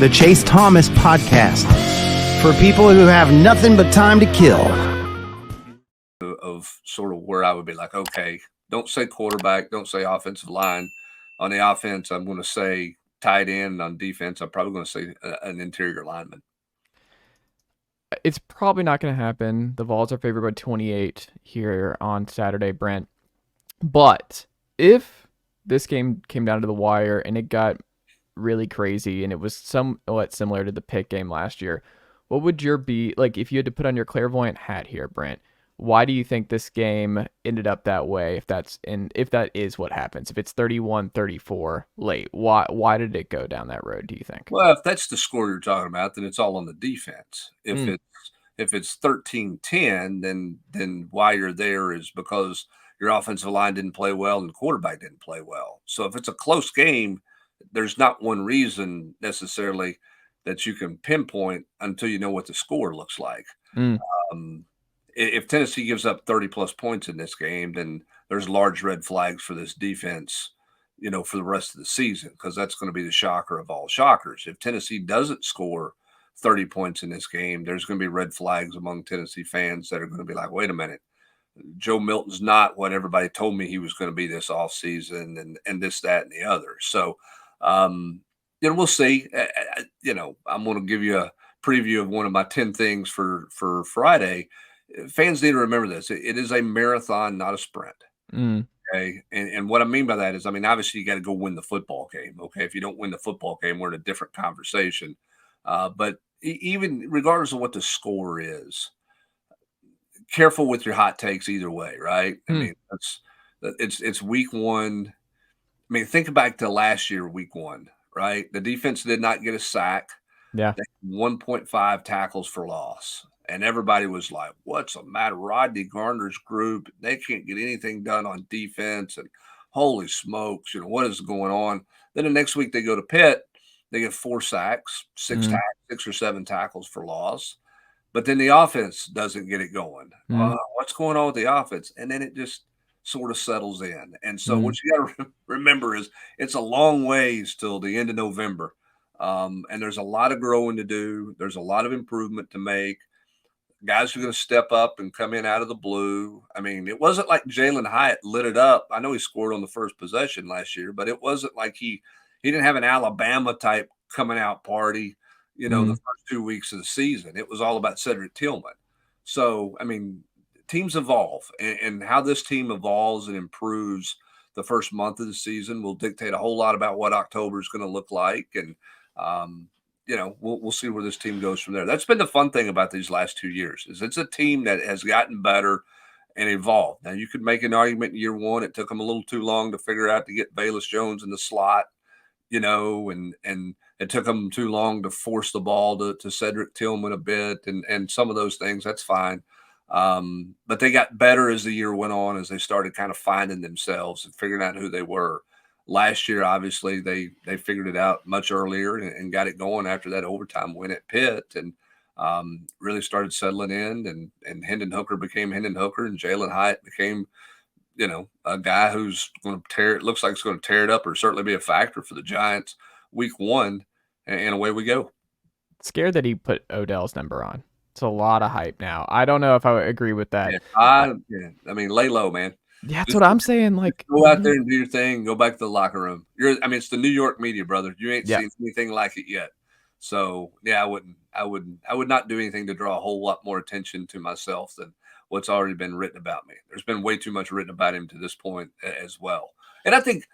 the Chase Thomas Podcast, for people who have nothing but time to kill. Of sort of where I would be like, okay, don't say quarterback, don't say offensive line. On the offense, I'm going to say tight end. On defense, I'm probably going to say an interior lineman. It's probably not going to happen. The Vols are favored by 28 here on Saturday, Brent. But if this game came down to the wire and it got really crazy and it was somewhat similar to the pick game last year, what would your be like if you had to put on your clairvoyant hat here, Brent? Why do you think this game ended up that way? If that is what happens, if it's 31-34 late, why did it go down that road, do you think? Well, if that's the score you're talking about, then it's all on the defense. If it's 13-10, then why you're there is because your offensive line didn't play well and the quarterback didn't play well. So if it's a close game, there's not one reason necessarily that you can pinpoint until you know what the score looks like. If Tennessee gives up 30-plus points in this game, then there's large red flags for this defense, for the rest of the season, because that's going to be the shocker of all shockers. If Tennessee doesn't score 30 points in this game, there's going to be red flags among Tennessee fans that are going to be like, wait a minute, Joe Milton's not what everybody told me he was going to be this offseason and this, that, and the other. So, we'll see. I'm going to give you a preview of one of my 10 things for Friday. Fans need to remember this. It is a marathon, not a sprint. Okay. And what I mean by that is, obviously you got to go win the football game. Okay. If you don't win the football game, we're in a different conversation. But even regardless of what the score is, careful with your hot takes either way, right? It's week one. Think back to last year, week one, right? The defense did not get a sack. Yeah. They had 1.5 tackles for loss. And everybody was like, what's the matter? Rodney Garner's group, they can't get anything done on defense. And holy smokes, what is going on? Then the next week they go to Pitt. They get 4 sacks, 6 or 7 tackles for loss. But then the offense doesn't get it going. What's going on with the offense? And then it just sort of settles in. And so what you got to remember is it's a long ways till the end of November. And there's a lot of growing to do. There's a lot of improvement to make. Guys are going to step up and come in out of the blue. It wasn't like Jalen Hyatt lit it up. I know he scored on the first possession last year, but it wasn't like he didn't have an Alabama type coming out party, the first 2 weeks of the season. It was all about Cedric Tillman. So, teams evolve, and how this team evolves and improves the first month of the season will dictate a whole lot about what October is going to look like. And, we'll see where this team goes from there. That's been the fun thing about these last 2 years is it's a team that has gotten better and evolved. Now, you could make an argument in year one. It took them a little too long to figure out to get Bayless Jones in the slot, and it took them too long to force the ball to Cedric Tillman a bit and some of those things. That's fine. But they got better as the year went on, as they started kind of finding themselves and figuring out who they were. Last year, obviously, they figured it out much earlier and got it going after that overtime win at Pitt and really started settling in. And Hendon Hooker became Hendon Hooker, and Jalen Hyatt became, a guy who's going to looks like it's going to tear it up or certainly be a factor for the Giants week one. And away we go. Scared that he put Odell's number on. It's a lot of hype now. I don't know if I would agree with that. Lay low, man. Yeah, that's what I'm saying. Like, go out there and do your thing. Go back to the locker room. It's the New York media, brother. You ain't seen anything like it yet. So yeah, I would not do anything to draw a whole lot more attention to myself than what's already been written about me. There's been way too much written about him to this point as well. And I think,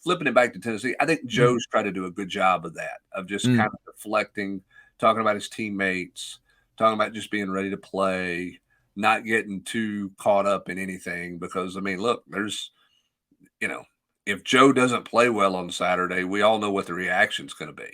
flipping it back to Tennessee, I think Joe's tried to do a good job of that, of just kind of deflecting, talking about his teammates, talking about just being ready to play, not getting too caught up in anything. Because, look, there's, if Joe doesn't play well on Saturday, we all know what the reaction's going to be.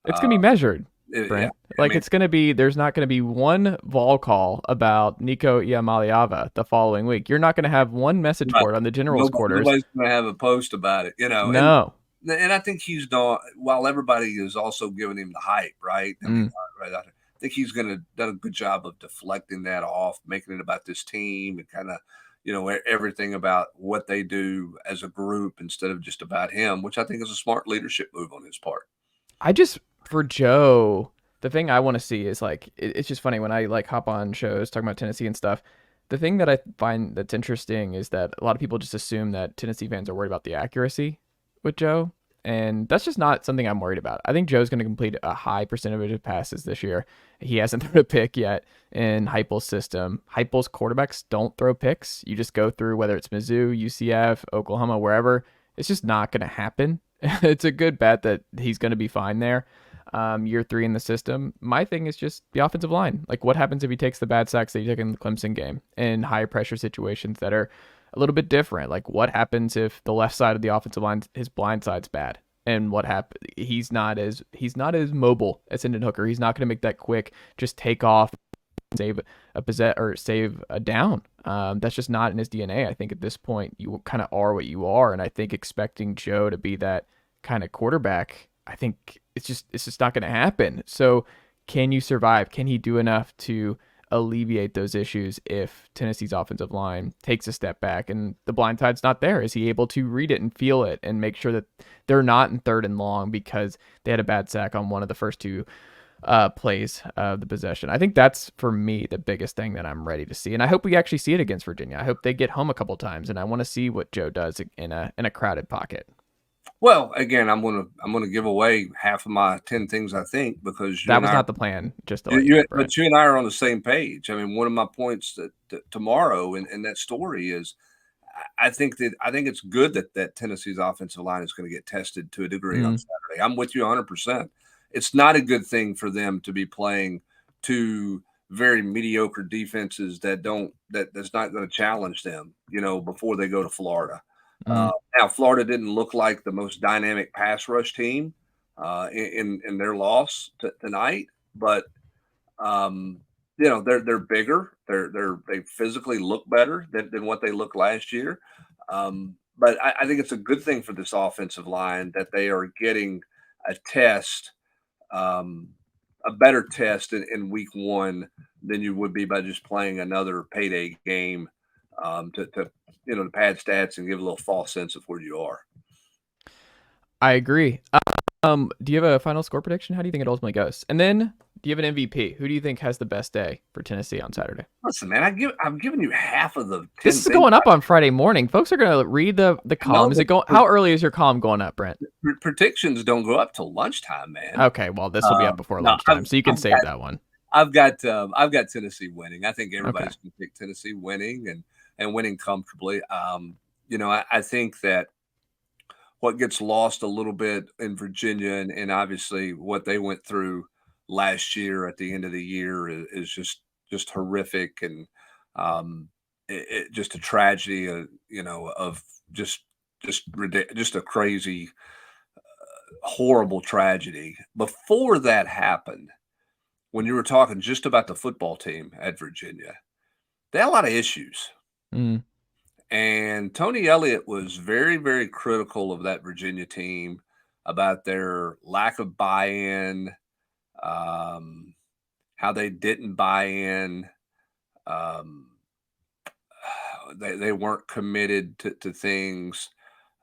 It's going to be measured, Brent. It's going to be, there's not going to be one Vol call about Nico Iamaleava the following week. You're not going to have one message board on the general's quarters. Nobody's going to have a post about it, No. And I think he's done, while everybody is also giving him the hype, right? I think he's done a good job of deflecting that off, making it about this team and kind of, everything about what they do as a group instead of just about him, which I think is a smart leadership move on his part. For Joe, the thing I want to see is like it's just funny when I like hop on shows talking about Tennessee and stuff. The thing that I find that's interesting is that a lot of people just assume that Tennessee fans are worried about the accuracy with Joe, and that's just not something I'm worried about. I think Joe's going to complete a high percentage of passes this year. He hasn't thrown a pick yet in Heupel's system. Heupel's quarterbacks don't throw picks. You just go through whether it's Mizzou, UCF, Oklahoma, wherever. It's just not going to happen. It's a good bet that he's going to be fine there. Year 3 in the system. My thing is just the offensive line. Like, what happens if he takes the bad sacks that he took in the Clemson game in high pressure situations that are a little bit different? Like, what happens if the left side of the offensive line, his blind side's bad? And what happened? He's not as mobile as Hendon Hooker. He's not going to make that quick, just take off, save save a down. That's just not in his DNA. I think at this point you kind of are what you are, and I think expecting Joe to be that kind of quarterback, I think it's just not going to happen. So can you survive? Can he do enough to alleviate those issues if Tennessee's offensive line takes a step back and the blind side's not there? Is he able to read it and feel it and make sure that they're not in 3rd and long because they had a bad sack on one of the first 2 plays of the possession? I think that's, for me, the biggest thing that I'm ready to see. And I hope we actually see it against Virginia. I hope they get home a couple times, and I want to see what Joe does in a crowded pocket. Well, again, I'm gonna give away half of my 10 things I think, because that was not the plan. Just to let you know, but you and I are on the same page. I mean, one of my points that tomorrow in that story is, I think it's good that Tennessee's offensive line is going to get tested to a degree on Saturday. I'm with you 100%. It's not a good thing for them to be playing 2 very mediocre defenses that's not going to challenge them, before they go to Florida. Now, Florida didn't look like the most dynamic pass rush team in their loss tonight, but they're bigger. They physically look better than what they looked last year. But I think it's a good thing for this offensive line that they are getting a test, a better test in week 1 than you would be by just playing another payday game to pad stats and give a little false sense of where you are. I agree. Do you have a final score prediction? How do you think it ultimately goes? And then, do you have an MVP? Who do you think has the best day for Tennessee on Saturday? Listen, man, I'm giving you half of the 10 This is going up on Friday morning. Folks are going to read the column. Is it going? How early is your column going up, Brent? Predictions don't go up till lunchtime, man. Okay, well, this will be up before lunchtime, so you can save that one. I've got Tennessee winning. I think everybody's going to pick Tennessee winning and winning comfortably. I think that what gets lost a little bit in Virginia and obviously what they went through last year at the end of the year is just horrific, and just a tragedy, of just a crazy, horrible tragedy. Before that happened, when you were talking just about the football team at Virginia, they had a lot of issues. And Tony Elliott was very, very critical of that Virginia team about their lack of buy-in, how they didn't buy in. They weren't committed to things,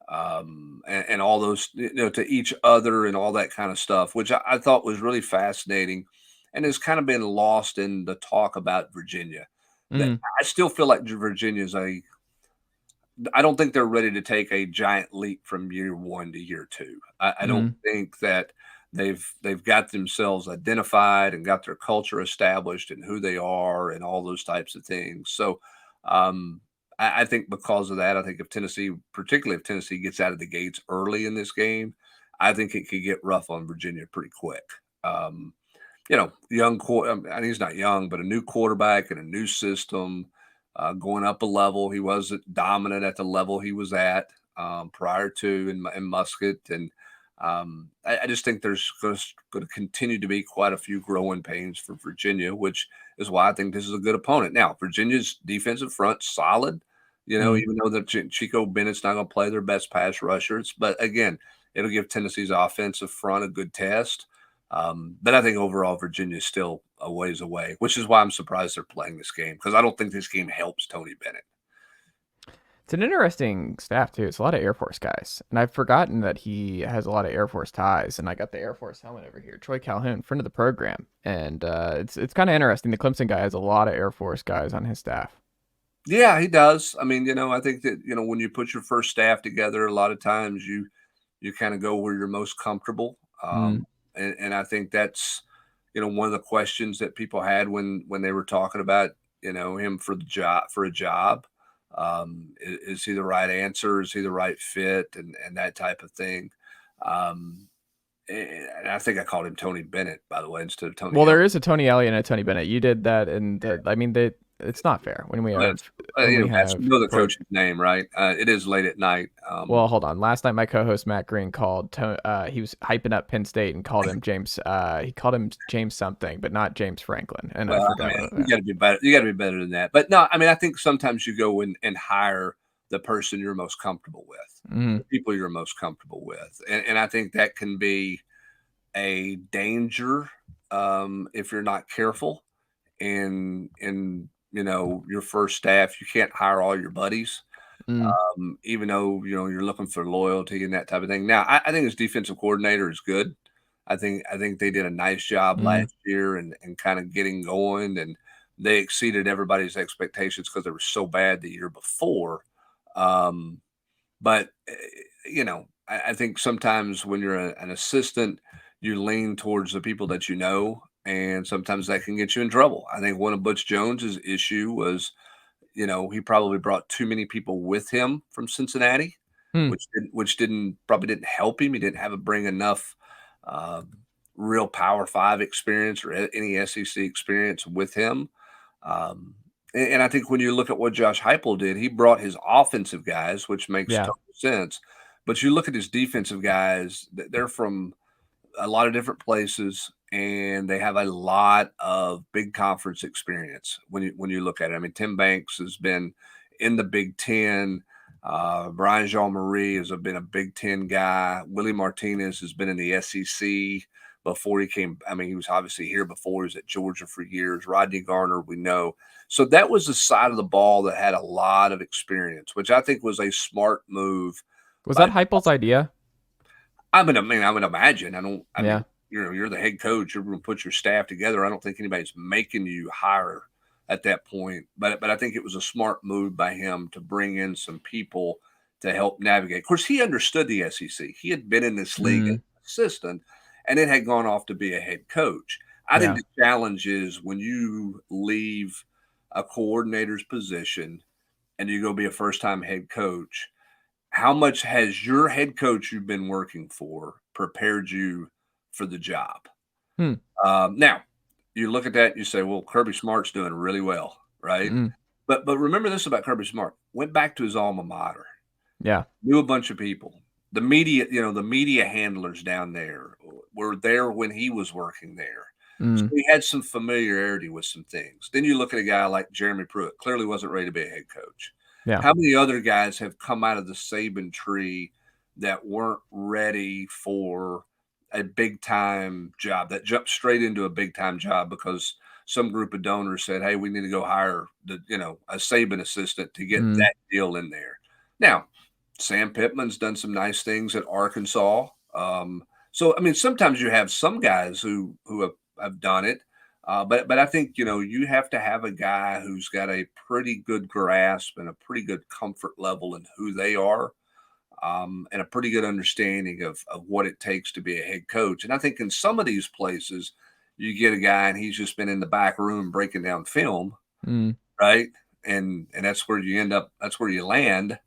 and all those, to each other and all that kind of stuff, which I thought was really fascinating and has kind of been lost in the talk about Virginia. I still feel like Virginia's I don't think they're ready to take a giant leap from year 1 to year 2. I don't think that they've got themselves identified and got their culture established and who they are and all those types of things. So I think because of that, I think particularly if Tennessee gets out of the gates early in this game, I think it could get rough on Virginia pretty quick. Young and he's not young, but a new quarterback and a new system. Going up a level. He wasn't dominant at the level he was at prior to in Musket. And I just think there's going to continue to be quite a few growing pains for Virginia, which is why I think this is a good opponent. Now, Virginia's defensive front, solid, even though that Chico Bennett's not going to play their best pass rushers. But again, it'll give Tennessee's offensive front a good test. But I think overall Virginia is still a ways away, which is why I'm surprised they're playing this game, because I don't think this game helps Tony Bennett. It's an interesting staff too. It's a lot of Air Force guys, and I've forgotten that he has a lot of Air Force ties. And I got the Air Force helmet over here. Troy Calhoun, friend of the program, and it's kind of interesting. The Clemson guy has a lot of Air Force guys on his staff. Yeah, he does. I mean, I think that, when you put your first staff together, a lot of times you kind of go where you're most comfortable. Mm. And I think that's, one of the questions that people had when they were talking about, him for a job. Is he the right answer? Is he the right fit? And that type of thing. Um, and I think I called him Tony Bennett, by the way, instead of Tony Well, there Elliott. is a Tony Elliott and a Tony Bennett. You did that, and I mean, it's not fair when we But, Matt, you have know the coach's name, right? It is late at night. Well, hold on. Last night, my co-host Matt Green called. He was hyping up Penn State and called him James. He called him James something, but not James Franklin. And I forgot. You got to be better. You got to be better than that. But no, I mean, I think sometimes you go and hire the person you're most comfortable with, the people you're most comfortable with, and I think that can be a danger if you're not careful. In your first staff, you can't hire all your buddies. Even though you're looking for loyalty and that type of thing. Now, I think his defensive coordinator is good. I think they did a nice job last year and kind of getting going, and they exceeded everybody's expectations because they were so bad the year before. But I think sometimes when you're an assistant, you lean towards the people that you know, and sometimes that can get you in trouble. I think one of Butch Jones's issue was he probably brought too many people with him from Cincinnati, Mm. which probably didn't help him. He didn't bring enough real Power Five experience or any SEC experience with him. And I think when you look at what Josh Heupel did, he brought his offensive guys, which makes Yeah. total sense. But you look at his defensive guys; they're from a lot of different places, and they have a lot of big conference experience. When you look at it, I mean, Tim Banks has been in the Big Ten. Brian Jean-Marie has been a Big Ten guy. Willie Martinez has been in the SEC before he came. I mean, he was obviously here before. He was at Georgia for years. Rodney Garner, we know. So that was the side of the ball that had a lot of experience, which I think was a smart move. Was that Heupel's idea? I would imagine. I Yeah. mean, you're the head coach. You're going to put your staff together. I don't think anybody's making you hire at that point. But I think it was a smart move by him to bring in some people to help navigate. Of course, he understood the SEC. He had been in this league as an assistant, and then had gone off to be a head coach. I think the challenge is when you leave a coordinator's position and you go be a first-time head coach, how much has your head coach you've been working for prepared you for the job? Now, you look at that, you say, well, Kirby Smart's doing really well, right? But remember this about Kirby Smart. Went back to his alma mater. Yeah. Knew a bunch of people. The media, the media handlers down there were there when he was working there. So he had some familiarity with some things. Then you look at a guy like Jeremy Pruitt, clearly wasn't ready to be a head coach. Yeah. How many other guys have come out of the Saban tree that weren't ready for a big time job, that jumped straight into a big time job because some group of donors said, hey, we need to go hire a Saban assistant to get that deal in there. Now, Sam Pittman's done some nice things at Arkansas. So, I mean, sometimes you have some guys who have done it. But I think, you have to have a guy who's got a pretty good grasp and a pretty good comfort level in who they are, and a pretty good understanding of what it takes to be a head coach. And I think in some of these places, you get a guy and he's just been in the back room breaking down film, right? And that's where you end up. That's where you land.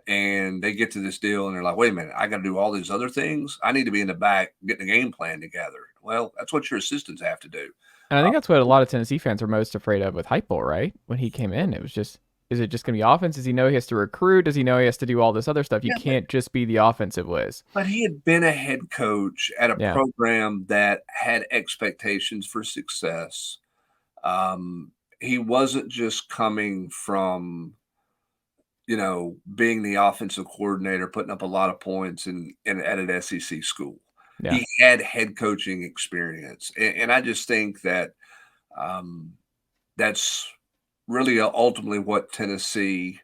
And they get to this deal and they're like, wait a minute, I got to do all these other things. I need to be in the back getting a game plan together. Well, that's what your assistants have to do. And I think that's what a lot of Tennessee fans are most afraid of with Heupel, right? When he came in, it was just, is it just going to be offense? Does he know he has to recruit? Does he know he has to do all this other stuff? You can't just be the offensive whiz. But he had been a head coach at a program that had expectations for success. He wasn't just coming from, being the offensive coordinator, putting up a lot of points at an SEC school. Yeah. He had head coaching experience. And I just think that that's really ultimately what Tennessee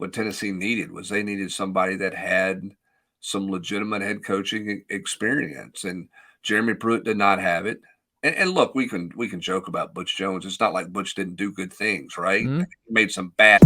what Tennessee needed was they needed somebody that had some legitimate head coaching experience, and Jeremy Pruitt did not have it. And look, we can joke about Butch Jones. It's not like Butch didn't do good things, right? Mhm. He made some bad.